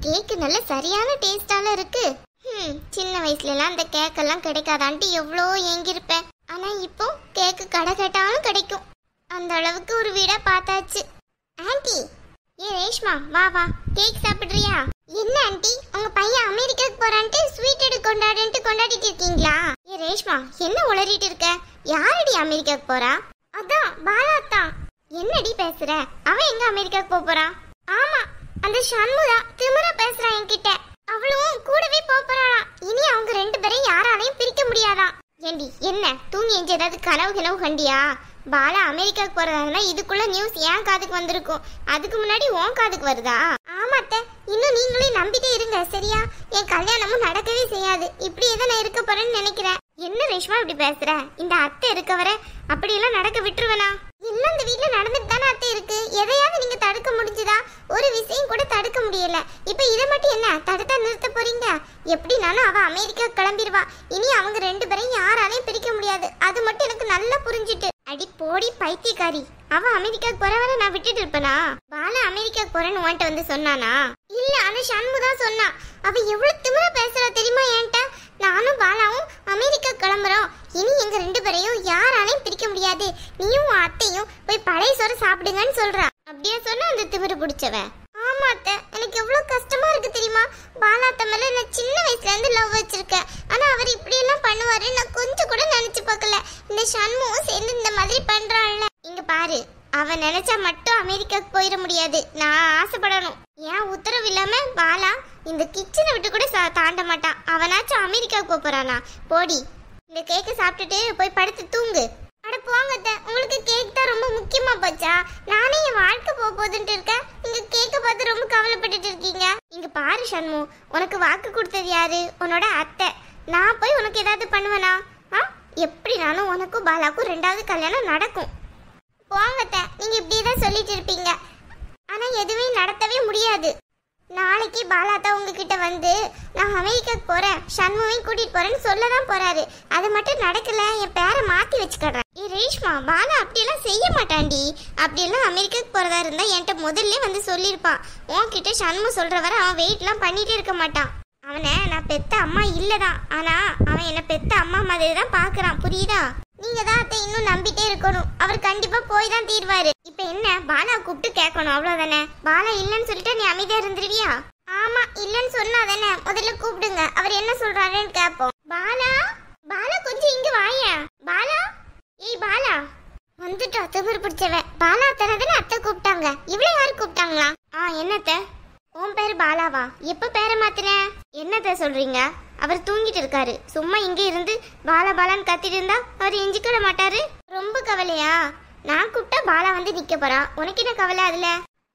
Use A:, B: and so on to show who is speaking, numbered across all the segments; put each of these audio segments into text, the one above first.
A: கேக்கு நல்ல சரியான டேஸ்டால இருக்கு. சின்ன வயசுல எல்லாம் அந்த கேக்கெல்லாம் கிடைக்காதான்ட்டு எவ்வளோ ஏங்கிருப்பேன். ஆனா இப்போ கேக்கு கடை கேட்டாலும் கிடைக்கும். அந்த அளவுக்கு ஒரு வீடா பார்த்தாச்சு. ஆண்டி, ஏ ரேஷ்மா வா வா, கேக் சாப்பிடுறியா? என்ன ஆண்டி, உங்க பையன் அமெரிக்காக்கு போறான்ட்டு ஸ்வீட் எடு கொண்டாடுன்ட்டு கொண்டாடிட்டு இருக்கீங்களா? ஏ ரேஷ்மா, என்ன உளறிட்டு இருக்க? யாரடி அமெரிக்காக்கு போறா? அதான் பாலா தான். என்னடி பேசுற? அவன் எங்க அமெரிக்காக்கு போறான்? ஆமா, அந்த சண்முகா திமிரா பேசுறான் என்கிட்ட. அவளும் கூடவே போறாளா. இனி அவங்க ரெண்டு பேரும் யாராலையும் பிரிக்க முடியாதான். ஏண்டி என்ன தூங்கி எஞ்ச ஏதாவது கனவு கண்டியா? பாலா அமெரிக்காக்கு போறதாங்கன்னா இதுக்குள்ள நியூஸ் ஏன் காதுக்கு வந்திருக்கும். அதுக்கு முன்னாடி உன் காதுக்கு வருதா? ஆமாத்த, இன்னும் நீங்களே நம்பிட்டே இருங்க சரியா? என் கல்யாணமும் நடக்கவே செய்யாது. இப்படியே தான் நான் இருக்க போறேன்னு நினைக்கிறேன். என்ன ரேஷ்மா இப்படி பேசுற? இந்த அத்தை இருக்க வர அப்படியெல்லாம் நடக்க விட்டுருவனா? இல்ல, இந்த வீட்டுல நடந்துட்டு தானே அத்தை இருக்கு. எதையாவது நீங்க தடுக்க முடிஞ்சுதா? ஒரு விஷயம் கூட தடுக்க முடியல. இப்ப இதை மட்டும் என்ன தடுத்தா நிறுத்த போறீங்க? எப்படினாலும் அவ அமெரிக்கா கிளம்பிடுவா. இனி அவங்க ரெண்டு பேரையும் யாராலையும் பிரிக்க முடியாது. அது மட்டும் எனக்கு நல்லா புரிஞ்சுட்டு. அடி போடி பைத்தியக்காரி, அவ அமெரிக்காக்கு போறவரை நான் விட்டுட்டு இருப்பனா? பாலா அமெரிக்காக்கு போறேன்னு உன்கிட்ட வந்து சொன்னானா? இல்ல, அந்த சண்முகா சொன்னா. அவ எவ்வளவு திமிரா பேசுறா தெரியுமா என்கிட்ட? நானும் பாலாவும் அமெரிக்கா கிளம்புறோம். இனி எங்க ரெண்டு பேரையும் யாராலையும் பிரிக்க முடியாது. நீயும் அத்தையும் போய் பழைய சோறு சாப்பிடுங்கன்னு சொல்றா. அப்படியே சொன்னா அந்த திமிரு பிடிச்சவன். ஆமா அத்தை, எனக்கு எவ்வளவு கஷ்டமா இருக்கு தெரியுமா? பாலாத்த மேல நான் சின்ன வயசுல இருந்து லவ் வச்சிருக்கேன். ஆனா அவர் இப்படி எல்லாம் பண்ணுவாரு நான் கொஞ்சம் கூட நினைச்சு பார்க்கல. இந்த சண்முகம் சேர்ந்து இந்த மாதிரி பண்றான்ல. இங்க பாரு, அவன் நினைச்சா மட்டும் அமெரிக்காக்கு போயிட முடியாது. நான் ஆசைப்படணும். ஏன் உத்தரவு இல்லாம பாலா இந்த கிச்சனை விட்டு கூட தாண்ட மாட்டான். அவனாச்சும் அமெரிக்காவுக்கு போறானா? போடி, இந்த கேக்க சாப்பிட்டுட்டு போய் படுத்து தூங்கு. அட போங்க, உங்களுக்கு கேக் தான் ரொம்ப முக்கியமா போச்சா? நானே என் வாழ்க்கை போகுதுன்ட்டு இருக்கேன். நீங்க கேக்க பார்த்து ரொம்ப கவலைப்பட்டுட்டு இருக்கீங்க. இங்க பாரு சண்மு, உனக்கு வாக்கு கொடுத்தது யாரு? உன்னோட அத்தை. நான் போய் உனக்கு ஏதாவது பண்ணுவேனா? எப்படினாலும் உனக்கும் பாலாக்கும் ரெண்டாவது கல்யாணம் நடக்கும். போங்க, நீங்க இப்படியேதான் சொல்லிட்டு இருப்பீங்க. ஆனா எதுவுமே நடத்தவே முடியாது. நாளைக்கு பாலாத்தா உங்ககிட்ட வந்து நான் அமெரிக்காக்கு போறேன், சண்முகையும் கூட்டிட்டு போறேன்னு சொல்லதான் போறாரு. அது மட்டும் நடக்கல, என் பேரை மாத்தி வச்சுக்கிறேன். ஏ ரேஷ்மா, பாலா அப்படியெல்லாம் செய்ய மாட்டான்டி. அப்படியெல்லாம் அமெரிக்காக்கு போறதா இருந்தா என்கிட்ட முதல்ல வந்து சொல்லியிருப்பான். உன்கிட்ட சண்மு சொல்ற வரை அவன் வெயிட்லாம் பண்ணிட்டே இருக்க மாட்டான். அவனை நான் பெத்த அம்மா இல்லதான், ஆனா அவன் என்ன பெத்த அம்மா மாதிரி தான் பாக்குறான். புரியுதா? நீங்க தான் அத்தை இன்னும் நம்பிட்டே இருக்கணும். அவர் கண்டிப்பா போய் தான் தீர்வாரு. இப்ப என்ன, பாலா கூப்பிட்டு கேட்கணும், அவ்வளவுதானே? பாலா இல்லன்னு சொல்லிட்டு நீ அமைதியா இருந்துருவியா? ஆமா, இல்லன்னு சொன்னாதானே முதல்ல கூப்பிடுங்க. அவர் என்ன சொல்றாருன்னு கேட்போம். பாலா, பாலா கொஞ்சம் இங்க வாயா. பாலா, ஏய் பாலா. வந்துட்டு அத்தை பிடிச்சவன். பாலா அத்தை அத்தை கூப்பிட்டாங்க. இவ்வளவு யாரு கூப்பிட்டாங்களா? என்னத்த? உன் பேரு பாலாவா? எப்ப பேரை மாத்தின? என்னத்த சொல்றீங்க? அவர் தூங்கிட்டு இருக்காரு. சும்மா இங்க இருந்து பாலா பாலான்னு கத்திட்டு இருந்தா அவர் எஞ்சிக்கிட மாட்டாரு. ரொம்ப கவலையா? நான் கூப்பிட்டா பாலா வந்து நிக்க போறா. உனக்கு என்ன கவலை அதுல?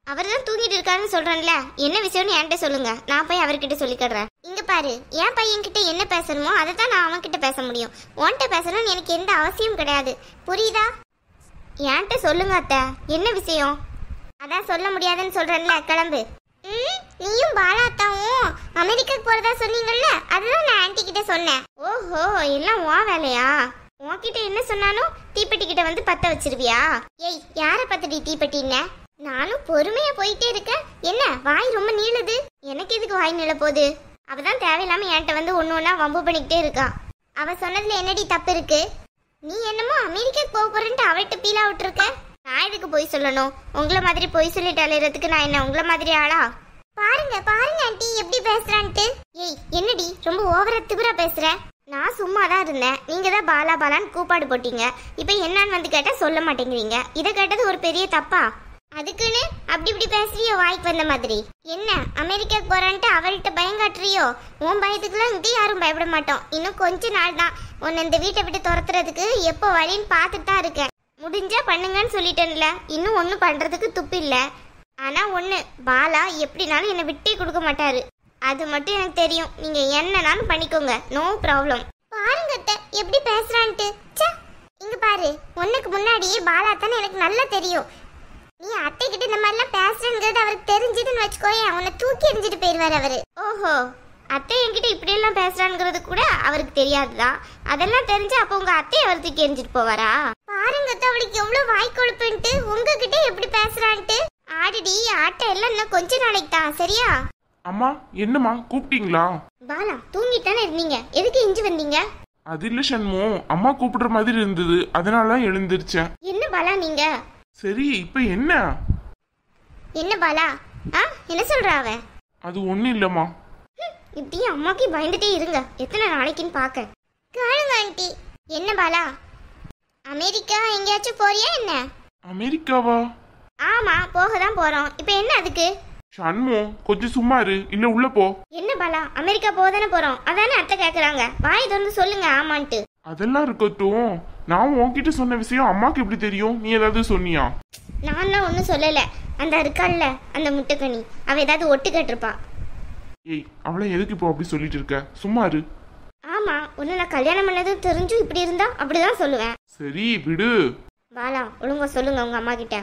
A: அவர் தான் தூங்கிட்டு இருக்காருன்னு சொல்றேன்ல. என்ன விஷயம்னு என்கிட்ட சொல்லுங்க, நான் போய் அவர்கிட்ட சொல்லிக்கிடுறேன். இங்க பாரு, என் பையன் கிட்ட என்ன பேசணுமோ அதை தான் நான் அவன் கிட்ட பேச முடியும். உன்கிட்ட பேசணும்னு எனக்கு எந்த அவசியம் கிடையாது. புரியுதா? என்கிட்ட சொல்லுங்க அத்தை, என்ன விஷயம்? அதான் சொல்ல முடியாதுன்னு சொல்றேன்ல, கிளம்பு. நீயும் பாலாத்தாவும் அமெரிக்காக்கு போறதா சொன்னீங்கல்ல, அதுதான் நான் ஆன்ட்டி கிட்ட சொன்னேன். ஓஹோ, எல்லாம் உன் வேலையா? உன்கிட்ட என்ன சொன்னாலும் தீப்பெட்டி கிட்ட வந்து பத்த வச்சிருவியா? ஏய், யார பத்தடி தீப்பெட்டின்னு? நானும் பொறுமையா போயிட்டே இருக்கேன். என்ன வாய் ரொம்ப நீளுது? எனக்கு எதுக்கு வாய் நீள போகுது? அவதான் தேவையில்லாம என்கிட்ட வந்து ஒண்ணு ஒண்ணா வம்பு பண்ணிக்கிட்டே இருக்கா. அவ சொன்னதுல என்னடி தப்பு இருக்கு? நீ என்னமோ அமெரிக்காக்கு போக போறேன்ட்டு அவள்கிட்ட பீலா விட்டுருக்க. நான் எதுக்கு போய் சொல்லணும்? உங்களை மாதிரி போய் சொல்லிட்டு அலையறதுக்கு நான் என்ன உங்களை மாதிரி ஆளா? பாருங்க பாருங்க ஆண்டி எப்படி பேசுறான்ட்டு. ஏய், என்னடி ரொம்ப ஓவரா திமிரா பேசுற? நான் சும்மா தான் இருந்தேன். நீங்க தான் பாலா பாலான்னு கூப்பாடு போட்டீங்க. இப்போ என்னன்னு வந்து கேட்டா சொல்ல மாட்டேங்கிறீங்க. இதை கேட்டது ஒரு பெரிய தப்பா? அதுக்குன்னு அப்படி இப்படி பேசுறியோ வாய்க்கு வந்த மாதிரி? என்ன அமெரிக்காக்கு போறான்ட்டு அவள்கிட்ட பயம் காட்டுறியோ? உன் பயத்துக்குலாம் இங்கே யாரும் பயப்பட மாட்டோம். இன்னும் கொஞ்ச நாள் தான். உன்னை இந்த வீட்டை விட்டு துரத்துறதுக்கு எப்போ வழின்னு பார்த்துட்டு தான் இருக்கேன். முடிஞ்சா பண்ணுங்கன்னு சொல்லிட்டேன்ல. இன்னும் ஒன்றும் பண்றதுக்கு துப்பு இல்லை. ஆனா ஒண்ணு, பாலா எப்படினாலும் என்னை விட்டே கொடுக்க மாட்டாரு. அது மட்டும் எனக்கு தெரியும். நீங்க என்னனாலும் பண்ணிக்கோங்க, நோ ப்ராப்ளம். பாருங்க எப்படி பேசுறான்ட்டு. இங்க பாரு, உனக்கு முன்னாடியே பாலா தானே எனக்கு நல்லா தெரியும். நீ அத்தை கிட்ட இந்த மாதிரிலாம் பேசுறேங்கிறது அவருக்கு தெரிஞ்சதுன்னு வச்சுக்கோயேன், உன்னை தூக்கி எறிஞ்சிட்டு போயிடுவாரு அவரு. ஓஹோ, அத்தை என்கிட்ட இப்படி எல்லாம் பேசுறாங்கிறது கூட அவருக்கு தெரியாதுதான். அதெல்லாம் தெரிஞ்சு அப்ப உங்க அத்தையை அவர் தூக்கி எறிஞ்சிட்டு போவாரா? பாருங்க அவளுக்கு எவ்வளவு வாய் கொழுப்புன்ட்டு. உங்ககிட்ட எப்படி பேசுறான்ட்டு. ஆடிடி ஆட்ட எல்லாம் இன்னும் கொஞ்ச நாளைக்கு தான், சரியா?
B: அம்மா என்னம்மா கூப்பிட்டீங்களா?
A: பாலா தூங்கிட்டானே இருந்தீங்க, எதுக்கு இஞ்சி வந்தீங்க?
B: அது இல்ல சண்மு, அம்மா கூப்பிடுற மாதிரி இருந்தது, அதனால எழுந்திருச்சேன்.
A: என்ன பாலா நீங்க?
B: சரி இப்ப என்ன?
A: என்ன பாலா? என்ன சொல்ற அவ?
B: அது ஒண்ணும் இல்லம்மா.
A: இப்படியே அம்மாக்கு பயந்துட்டே இருங்க, எத்தனை நாளைக்குன்னு பாக்க. காணுங்க ஆண்டி. என்ன பாலா, அமெரிக்கா எங்கேயாச்சும் போறியா என்ன?
B: அமெரிக்காவா?
A: ஆமா, போக தான் போறோம். இப்போ என்ன அதுக்கு?
B: சண்மு கொஞ்சம் சும்மா இரு, இல்ல உள்ள போ.
A: என்ன பாலா, அமெரிக்கா போக தானே போறோம், அதானே அத்தை கேக்குறாங்க. வாய் திறந்து சொல்லுங்க ஆமான்ட்டு.
B: அதெல்லாம் இருக்கட்டும், நான் உன்கிட்ட சொன்ன விஷயம் அம்மாக்கு எப்படி தெரியும்? நீ ஏதாவது சொன்னியா?
A: நான்லாம் ஒன்றும் சொல்லல. அந்த இருக்கால்ல அந்த முட்டைக்கணி, அவ ஏதாவது ஒட்டு கேட்டிருப்பா.
B: ஏய், அவளை எதுக்கு இப்போ அப்படி சொல்லிட்டு இருக்க? சும்மா இரு.
A: ஆமா, ஒன்று நான் கல்யாணம் பண்ணது தெரிஞ்சும் இப்படி இருந்தா அப்படிதான் சொல்லுவேன்.
B: சரி விடு.
A: பாலா ஒழுங்கா சொல்லுங்க உங்க அம்மா கிட்ட.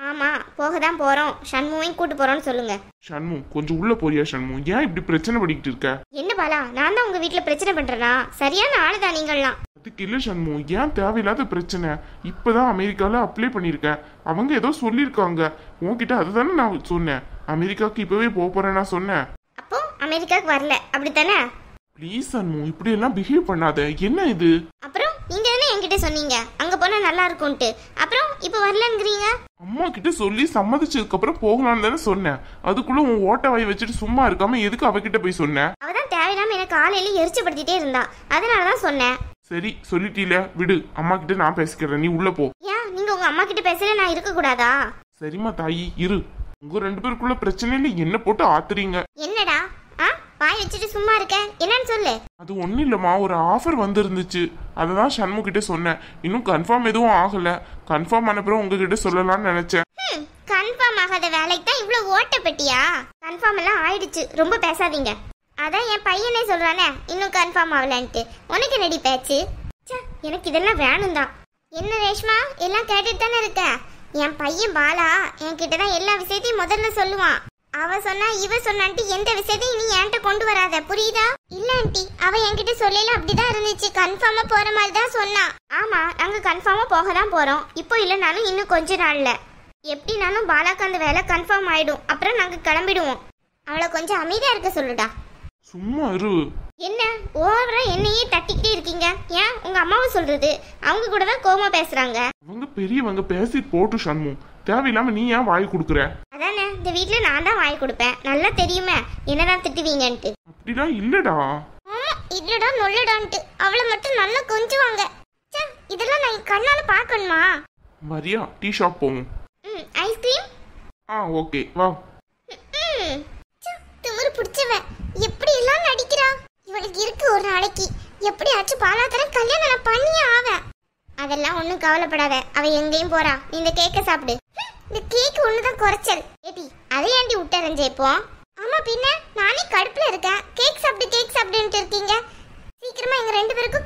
A: ஆமா, போக தான் போறோம், சண்முகையும் கூட்டு போறோம்னு சொல்லுங்க.
B: சண்மு கொஞ்சம் உள்ள போறியா? சண்மு ஏன் இப்படி பிரச்சனை பண்ணிக்கிட்டு இருக்க?
A: என்ன பாலா, நான் தான் உங்க வீட்டுல பிரச்சனை பண்றேனா? சரியான ஆளுதான் நீங்கள்லாம்.
B: அதுக்கு இல்ல சண்மு, ஏன் தேவையில்லாத பிரச்சனை? இப்பதான் அமெரிக்கால அப்ளை பண்ணிருக்கேன், அவங்க ஏதோ சொல்லிருக்காங்க உன்கிட்ட, அதுதானே நான் சொன்னேன். அமெரிக்காவுக்கு இப்பவே போறேன் நான் சொன்னேன்.
A: அப்போ அமெரிக்காவுக்கு வரல அப்படித்தானே?
B: ப்ளீஸ் சண்மு, இப்படி எல்லாம் பிஹேவ் பண்ணாத. என்ன இது?
A: அப்புறம் நீங்க தானே என்கிட்ட சொன்னீங்க அங்க போனா நல்லா இருக்கும்ட்டு, அப்புறம் இப்ப வரலங்கிறீங்க.
B: அம்மா கிட்ட சொல்லி சம்மதிச்சதுக்கு அப்புறம் போகலான்னு தானே சொன்னேன். அதுக்குள்ள உன் ஓட்ட வாய் வச்சுட்டு சும்மா இருக்காம எதுக்கு அவகிட்ட போய் சொன்ன?
A: அவதான் தேவையில்லாம எனக்கு காலையில எரிச்சப்படுத்திட்டே இருந்தா, அதனாலதான் சொன்னேன்.
B: சரி சொல்லிட்டீல, விடு. அம்மா கிட்ட நான் பேசிக்கிறேன், நீ உள்ள போ.
A: ஏன் நீங்க உங்க அம்மா கிட்ட பேசல, நான் இருக்க கூடாதா?
B: சரிம்மா தாயி இரு. உங்க ரெண்டு பேருக்குள்ள பிரச்சனையில என்ன போட்டு ஆத்துறீங்க.
A: என்னடா வாய் வச்சுட்டு சும்மா இருக்க, என்னன்னு சொல்லு.
B: அது ஒன்றும் இல்லைம்மா, ஒரு ஆஃபர் வந்துருந்துச்சு, அதை தான் சண்மு கிட்ட சொன்னேன். இன்னும் கன்ஃபார்ம் எதுவும் ஆகல. கன்ஃபார்ம் ஆன பிறகு உங்ககிட்ட சொல்லலாம்னு நினைச்சேன்.
A: கன்ஃபார்ம் ஆகாத வேலைக்கு தான் இவ்வளோ ஓட்டப்பட்டியா? கன்ஃபார்ம் எல்லாம் ஆயிடுச்சு, ரொம்ப பேசாதீங்க. அதான் என் பையனே சொல்றானே இன்னும் கன்ஃபார்ம் ஆகலன்ட்டு. உனக்கு என்னடி பேச்சு? எனக்கு இதெல்லாம் வேணும் தான். என்ன ரேஷ்மா, எல்லாம் கேட்டுட்டு தானே இருக்க? என் பையன் பாலா என்கிட்ட தான் எல்லா விஷயத்தையும் முதல்ல சொல்லுவான். அவ சொன்னா இவ சொன்னான்ட்டு எந்த விஷயத்தையும் நீ என்கிட்ட கொண்டு வராத, புரியுதா? இல்ல ஆண்டி, அவ என்கிட்ட சொல்லல, அப்படிதான் இருந்துச்சு. கன்ஃபார்மா போற மாதிரி தான் சொன்னா. ஆமா, நாங்க கன்ஃபார்மா போக தான் போறோம். இப்போ இல்லைனாலும் இன்னும் கொஞ்ச நாள்ல எப்படினாலும் பாலாக்கு அந்த வேலை கன்ஃபார்ம் ஆயிடும். அப்புறம் நாங்க கிளம்பிடுவோம். அவளை கொஞ்சம் அமைதியா இருக்க சொல்லுடா.
B: சும்மா இரு.
A: என்ன ஓவரா என்னையே தட்டிக்கிட்டே இருக்கீங்க? ஏன் உங்க அம்மாவை சொல்றது? அவங்க கூட தான் கோமா பேசுறாங்க.
B: அவங்க பெரியவங்க பேசிட்டு போட்டு சண்மு, தேவையில்லாம நீ ஏன் வாய் கொடுக்குற?
A: அதானே, இந்த வீட்டுல நான் தான் வாய் கொடுப்பேன், நல்லா தெரியுமே என்னதான் திட்டுவீங்கன்ட்டு.
B: அப்படிலாம் இல்லடா.
A: ஆமா, இல்லடா நொல்லடான்ட்டு அவளை மட்டும் நல்லா கொஞ்சுவாங்க. இதெல்லாம் நான் கண்ணால பாக்கணுமா?
B: வரியா, டீ ஷாப் போவோம்.
A: ஐஸ்கிரீம்?
B: ஓகே வா.
A: திமிரு பிடிச்சவ எப்படி எல்லாம் நடிக்கிறா. இவளுக்கு இருக்கு ஒரு நாளைக்கு. எப்படியாச்சும் பாலாத்தரம் கல்யாணம் நான் பண்ணியே ஆவேன். அதெல்லாம் ஒன்றும் கவலைப்படாத, அவ எங்கேயும் போறா. நீ இந்த கேக்கை சாப்பிடு. இந்த கேக் ஒண்ணுதான் குறைச்சல். ஏடி அதை ஏண்டி விட்டுறஞ்சே இப்போ? ஆமா பின்ன, நானே கடுப்புல இருக்கேன். கேக் சாப்பிடுன்ட்டு இருக்கீங்க. சீக்கிரமா எங்க ரெண்டு பேருக்கும்